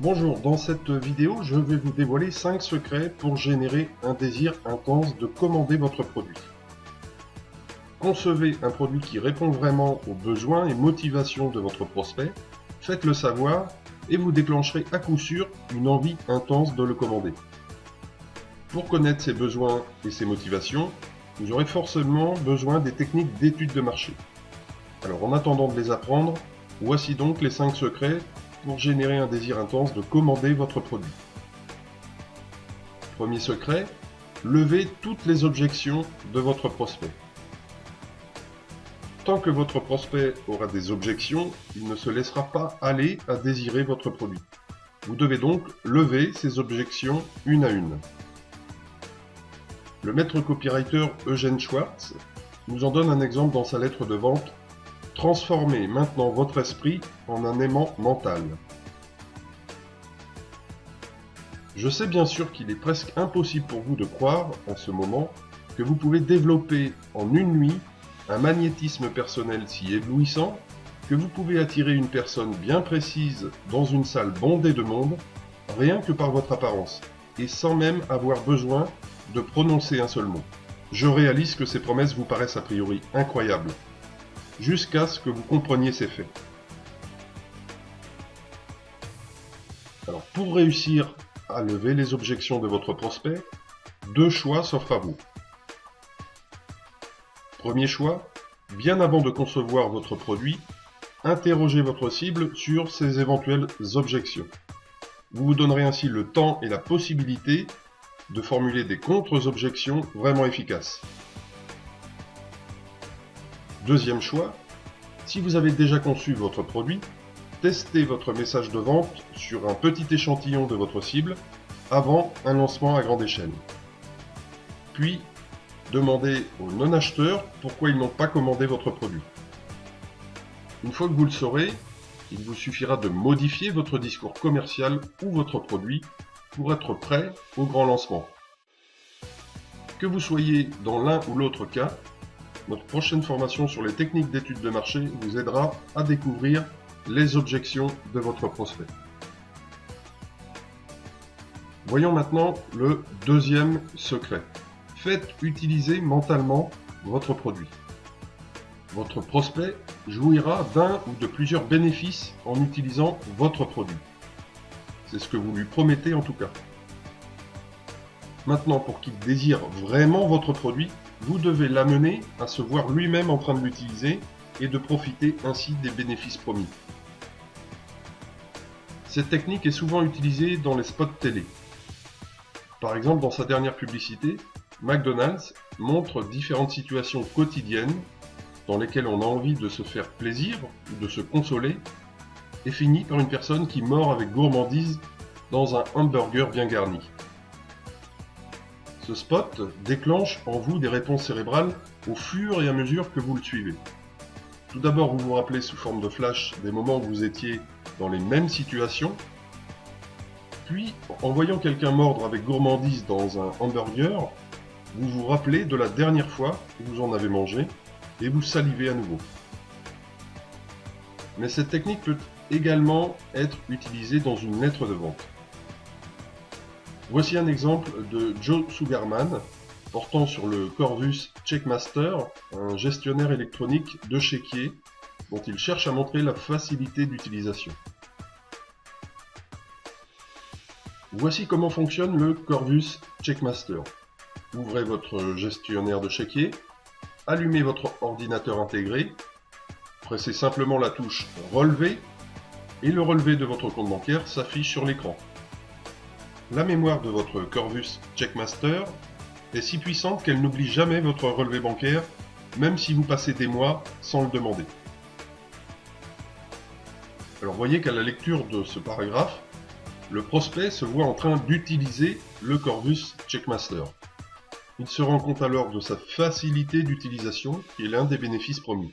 Bonjour, dans cette vidéo, je vais vous dévoiler 5 secrets pour générer un désir intense de commander votre produit. Concevez un produit qui répond vraiment aux besoins et motivations de votre prospect, faites-le savoir et vous déclencherez à coup sûr une envie intense de le commander. Pour connaître ses besoins et ses motivations, vous aurez forcément besoin des techniques d'étude de marché. Alors en attendant de les apprendre, voici donc les 5 secrets pour générer un désir intense de commander votre produit. Premier secret, levez toutes les objections de votre prospect. Tant que votre prospect aura des objections, il ne se laissera pas aller à désirer votre produit. Vous devez donc lever ces objections une à une. Le maître copywriter Eugène Schwartz nous en donne un exemple dans sa lettre de vente. Transformez maintenant votre esprit en un aimant mental. Je sais bien sûr qu'il est presque impossible pour vous de croire, en ce moment, que vous pouvez développer en une nuit un magnétisme personnel si éblouissant que vous pouvez attirer une personne bien précise dans une salle bondée de monde, rien que par votre apparence, et sans même avoir besoin de prononcer un seul mot. Je réalise que ces promesses vous paraissent a priori incroyables, jusqu'à ce que vous compreniez ces faits. Alors pour réussir à lever les objections de votre prospect, 2 choix s'offrent à vous. Premier choix, bien avant de concevoir votre produit, interrogez votre cible sur ses éventuelles objections. Vous vous donnerez ainsi le temps et la possibilité de formuler des contre-objections vraiment efficaces. Deuxième choix, si vous avez déjà conçu votre produit, testez votre message de vente sur un petit échantillon de votre cible avant un lancement à grande échelle. Puis, demandez aux non-acheteurs pourquoi ils n'ont pas commandé votre produit. Une fois que vous le saurez, il vous suffira de modifier votre discours commercial ou votre produit pour être prêt au grand lancement. Que vous soyez dans l'un ou l'autre cas, notre prochaine formation sur les techniques d'étude de marché vous aidera à découvrir les objections de votre prospect. Voyons maintenant le deuxième secret. Faites utiliser mentalement votre produit. Votre prospect jouira d'un ou de plusieurs bénéfices en utilisant votre produit. C'est ce que vous lui promettez en tout cas. Maintenant, pour qu'il désire vraiment votre produit, vous devez l'amener à se voir lui-même en train de l'utiliser et de profiter ainsi des bénéfices promis. Cette technique est souvent utilisée dans les spots télé. Par exemple, dans sa dernière publicité, McDonald's montre différentes situations quotidiennes dans lesquelles on a envie de se faire plaisir ou de se consoler et finit par une personne qui mord avec gourmandise dans un hamburger bien garni. Ce spot déclenche en vous des réponses cérébrales au fur et à mesure que vous le suivez. Tout d'abord, vous vous rappelez sous forme de flash des moments où vous étiez dans les mêmes situations. Puis, en voyant quelqu'un mordre avec gourmandise dans un hamburger, vous vous rappelez de la dernière fois où vous en avez mangé et vous salivez à nouveau. Mais cette technique peut également être utilisée dans une lettre de vente. Voici un exemple de Joe Sugarman portant sur le Corvus Checkmaster, un gestionnaire électronique de chéquier dont il cherche à montrer la facilité d'utilisation. Voici comment fonctionne le Corvus Checkmaster. Ouvrez votre gestionnaire de chéquier, allumez votre ordinateur intégré, pressez simplement la touche Relever et le relevé de votre compte bancaire s'affiche sur l'écran. La mémoire de votre Corvus Checkmaster est si puissante qu'elle n'oublie jamais votre relevé bancaire, même si vous passez des mois sans le demander. Alors voyez qu'à la lecture de ce paragraphe, le prospect se voit en train d'utiliser le Corvus Checkmaster. Il se rend compte alors de sa facilité d'utilisation qui est l'un des bénéfices promis.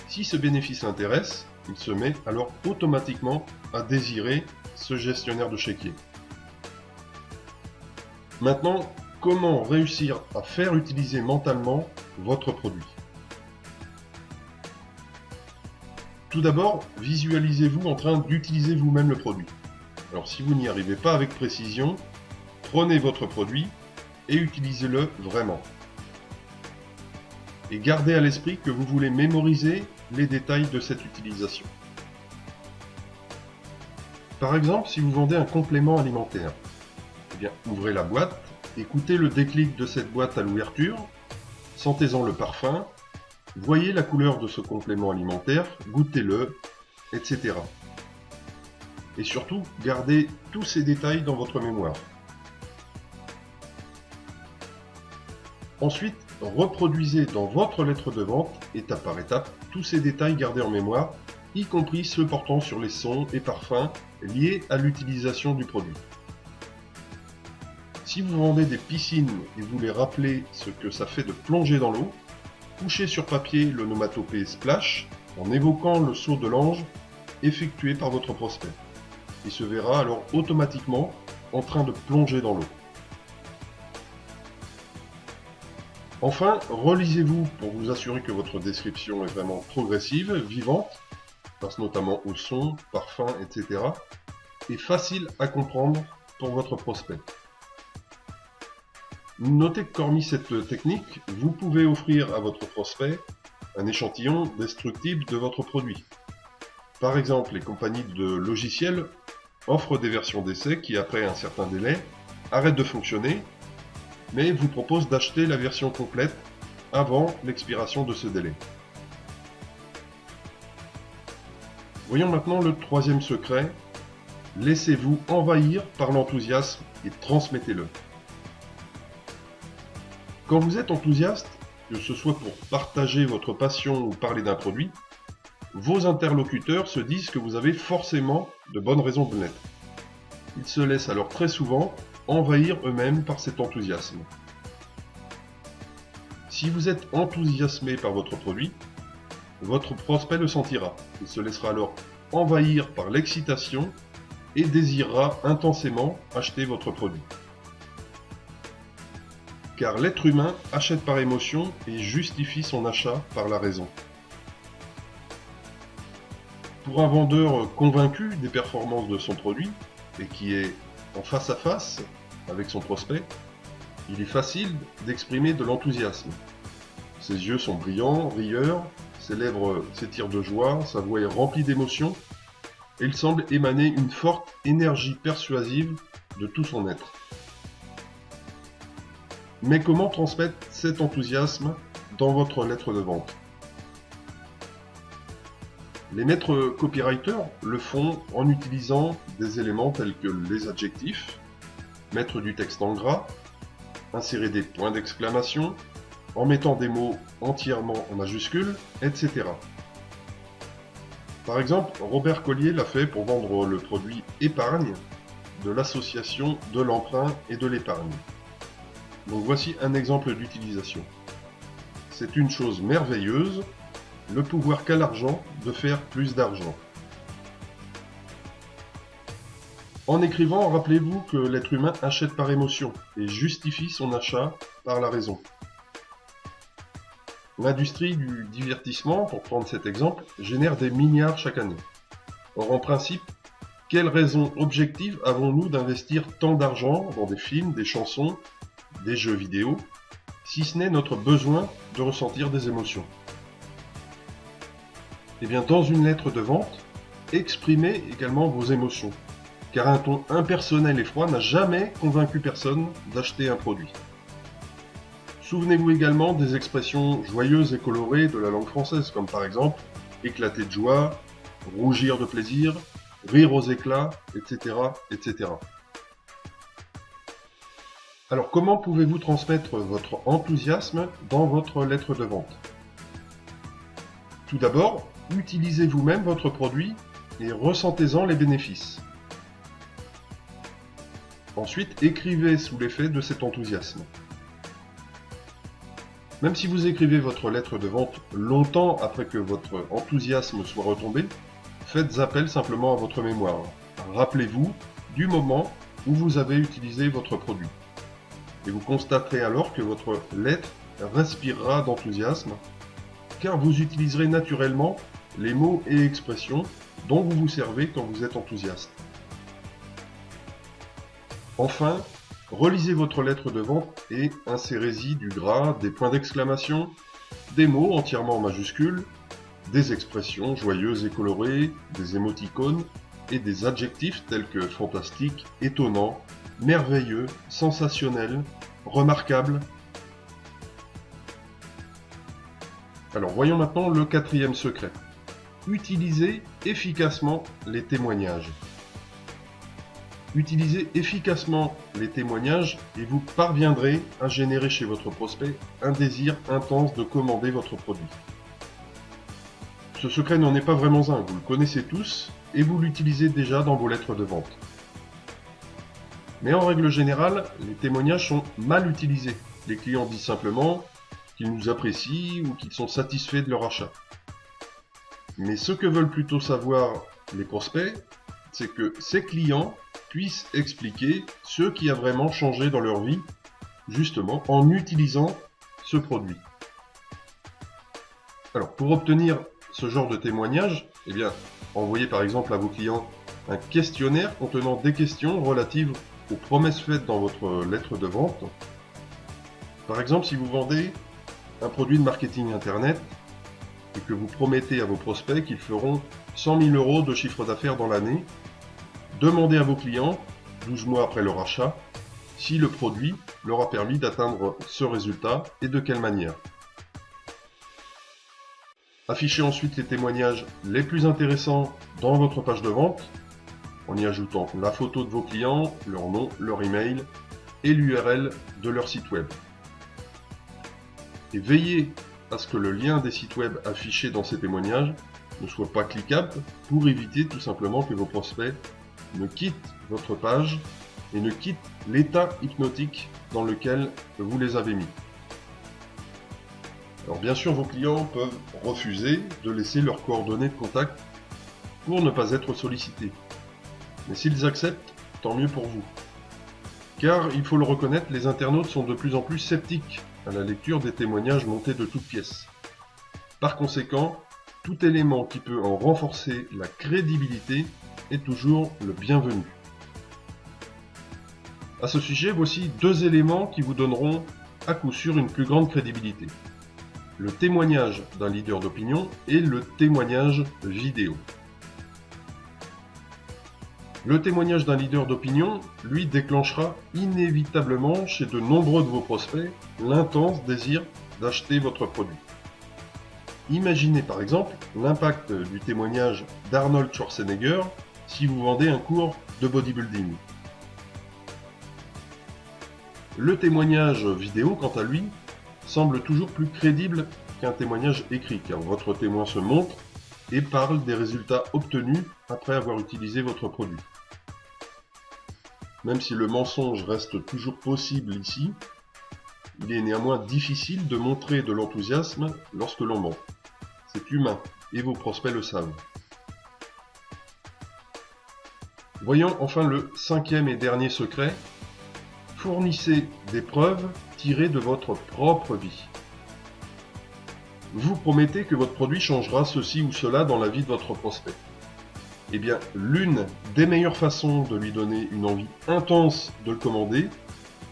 Si ce bénéfice l'intéresse, il se met alors automatiquement à désirer ce gestionnaire de chéquier. Maintenant, comment réussir à faire utiliser mentalement votre produit? Tout d'abord, visualisez-vous en train d'utiliser vous-même le produit. Alors si vous n'y arrivez pas avec précision, prenez votre produit et utilisez-le vraiment. Et gardez à l'esprit que vous voulez mémoriser les détails de cette utilisation. Par exemple, si vous vendez un complément alimentaire, eh bien, ouvrez la boîte, écoutez le déclic de cette boîte à l'ouverture, sentez-en le parfum, voyez la couleur de ce complément alimentaire, goûtez-le, etc. Et surtout, gardez tous ces détails dans votre mémoire. Ensuite, reproduisez dans votre lettre de vente, étape par étape, tous ces détails gardés en mémoire, y compris ceux portant sur les sons et parfums liés à l'utilisation du produit. Si vous vendez des piscines et voulez rappeler ce que ça fait de plonger dans l'eau, couchez sur papier l'onomatopée Splash en évoquant le saut de l'ange effectué par votre prospect. Il se verra alors automatiquement en train de plonger dans l'eau. Enfin, relisez-vous pour vous assurer que votre description est vraiment progressive, vivante, pense notamment au son, parfum, etc. et facile à comprendre pour votre prospect. Notez que hormis cette technique, vous pouvez offrir à votre prospect un échantillon destructible de votre produit. Par exemple, les compagnies de logiciels offrent des versions d'essai qui, après un certain délai, arrêtent de fonctionner, mais vous proposent d'acheter la version complète avant l'expiration de ce délai. Voyons maintenant le troisième secret. Laissez-vous envahir par l'enthousiasme et transmettez-le. Quand vous êtes enthousiaste, que ce soit pour partager votre passion ou parler d'un produit, vos interlocuteurs se disent que vous avez forcément de bonnes raisons de l'être. Ils se laissent alors très souvent envahir eux-mêmes par cet enthousiasme. Si vous êtes enthousiasmé par votre produit, votre prospect le sentira. Il se laissera alors envahir par l'excitation et désirera intensément acheter votre produit. Car l'être humain achète par émotion et justifie son achat par la raison. Pour un vendeur convaincu des performances de son produit et qui est en face à face avec son prospect, il est facile d'exprimer de l'enthousiasme. Ses yeux sont brillants, rieurs, ses lèvres s'étirent de joie, sa voix est remplie d'émotion et il semble émaner une forte énergie persuasive de tout son être. Mais comment transmettre cet enthousiasme dans votre lettre de vente? Les maîtres copywriters le font en utilisant des éléments tels que les adjectifs, mettre du texte en gras, insérer des points d'exclamation, en mettant des mots entièrement en majuscules, etc. Par exemple, Robert Collier l'a fait pour vendre le produit Épargne de l'association de l'emprunt et de l'épargne. Donc voici un exemple d'utilisation. C'est une chose merveilleuse, le pouvoir qu'a l'argent de faire plus d'argent. En écrivant, rappelez-vous que l'être humain achète par émotion et justifie son achat par la raison. L'industrie du divertissement, pour prendre cet exemple, génère des milliards chaque année. Or, en principe, quelle raison objective avons-nous d'investir tant d'argent dans des films, des chansons, des jeux vidéo, si ce n'est notre besoin de ressentir des émotions? Eh bien, dans une lettre de vente, exprimez également vos émotions, car un ton impersonnel et froid n'a jamais convaincu personne d'acheter un produit. Souvenez-vous également des expressions joyeuses et colorées de la langue française, comme par exemple éclater de joie, rougir de plaisir, rire aux éclats, etc., etc. Alors, comment pouvez-vous transmettre votre enthousiasme dans votre lettre de vente? Tout d'abord, utilisez vous-même votre produit et ressentez-en les bénéfices. Ensuite, écrivez sous l'effet de cet enthousiasme. Même si vous écrivez votre lettre de vente longtemps après que votre enthousiasme soit retombé, faites appel simplement à votre mémoire. Rappelez-vous du moment où vous avez utilisé votre produit. Et vous constaterez alors que votre lettre respirera d'enthousiasme, car vous utiliserez naturellement les mots et expressions dont vous vous servez quand vous êtes enthousiaste. Enfin, relisez votre lettre de vente et insérez-y du gras, des points d'exclamation, des mots entièrement en majuscules, des expressions joyeuses et colorées, des émoticônes et des adjectifs tels que fantastique, étonnant, merveilleux, sensationnel, remarquable. Alors voyons maintenant le quatrième secret. Utilisez efficacement les témoignages. Utilisez efficacement les témoignages et vous parviendrez à générer chez votre prospect un désir intense de commander votre produit. Ce secret n'en est pas vraiment un, vous le connaissez tous et vous l'utilisez déjà dans vos lettres de vente. Mais en règle générale, les témoignages sont mal utilisés. Les clients disent simplement qu'ils nous apprécient ou qu'ils sont satisfaits de leur achat. Mais ce que veulent plutôt savoir les prospects, c'est que ces clients puissent expliquer ce qui a vraiment changé dans leur vie, justement en utilisant ce produit. Alors pour obtenir ce genre de témoignage, eh bien, envoyez par exemple à vos clients un questionnaire contenant des questions relatives aux promesses faites dans votre lettre de vente. Par exemple, si vous vendez un produit de marketing internet et que vous promettez à vos prospects qu'ils feront 100 000 € de chiffre d'affaires dans l'année, demandez à vos clients, 12 mois après leur achat, si le produit leur a permis d'atteindre ce résultat et de quelle manière. Affichez ensuite les témoignages les plus intéressants dans votre page de vente, en y ajoutant la photo de vos clients, leur nom, leur email et l'URL de leur site web. Et veillez à ce que le lien des sites web affichés dans ces témoignages ne soit pas cliquable pour éviter tout simplement que vos prospects ne quittent votre page et ne quittent l'état hypnotique dans lequel vous les avez mis. Alors bien sûr, vos clients peuvent refuser de laisser leurs coordonnées de contact pour ne pas être sollicités. Mais s'ils acceptent, tant mieux pour vous. Car, il faut le reconnaître, les internautes sont de plus en plus sceptiques à la lecture des témoignages montés de toutes pièces. Par conséquent, tout élément qui peut en renforcer la crédibilité est toujours le bienvenu. À ce sujet, voici deux éléments qui vous donneront à coup sûr une plus grande crédibilité. Le témoignage d'un leader d'opinion et le témoignage vidéo. Le témoignage d'un leader d'opinion, lui, déclenchera inévitablement chez de nombreux de vos prospects l'intense désir d'acheter votre produit. Imaginez par exemple l'impact du témoignage d'Arnold Schwarzenegger si vous vendez un cours de bodybuilding. Le témoignage vidéo, quant à lui, semble toujours plus crédible qu'un témoignage écrit, car votre témoin se montre et parle des résultats obtenus après avoir utilisé votre produit. Même si le mensonge reste toujours possible ici, il est néanmoins difficile de montrer de l'enthousiasme lorsque l'on ment. C'est humain, et vos prospects le savent. Voyons enfin le cinquième et dernier secret. Fournissez des preuves tirées de votre propre vie. Vous promettez que votre produit changera ceci ou cela dans la vie de votre prospect. Eh bien, l'une des meilleures façons de lui donner une envie intense de le commander,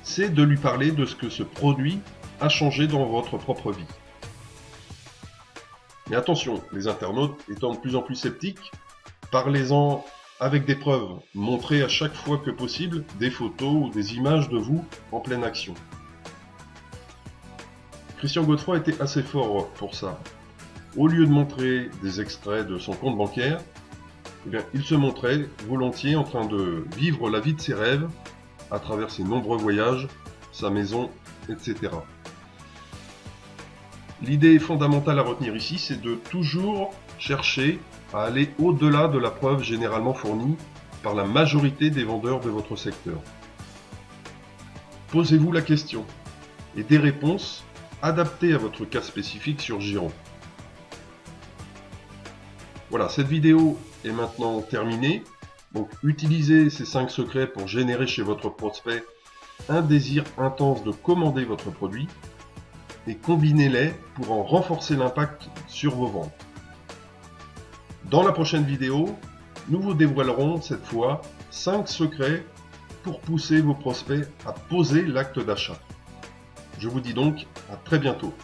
c'est de lui parler de ce que ce produit a changé dans votre propre vie. Mais attention, les internautes étant de plus en plus sceptiques, parlez-en avec des preuves, montrez à chaque fois que possible des photos ou des images de vous en pleine action. Christian Godefroy était assez fort pour ça. Au lieu de montrer des extraits de son compte bancaire, eh bien, il se montrait volontiers en train de vivre la vie de ses rêves à travers ses nombreux voyages, sa maison, etc. L'idée fondamentale à retenir ici, c'est de toujours chercher à aller au-delà de la preuve généralement fournie par la majorité des vendeurs de votre secteur. Posez-vous la question et des réponses adaptées à votre cas spécifique surgiront. Voilà, cette vidéo est maintenant terminée. Donc, utilisez ces 5 secrets pour générer chez votre prospect un désir intense de commander votre produit et combinez-les pour en renforcer l'impact sur vos ventes. Dans la prochaine vidéo, nous vous dévoilerons cette fois 5 secrets pour pousser vos prospects à poser l'acte d'achat. Je vous dis donc à très bientôt.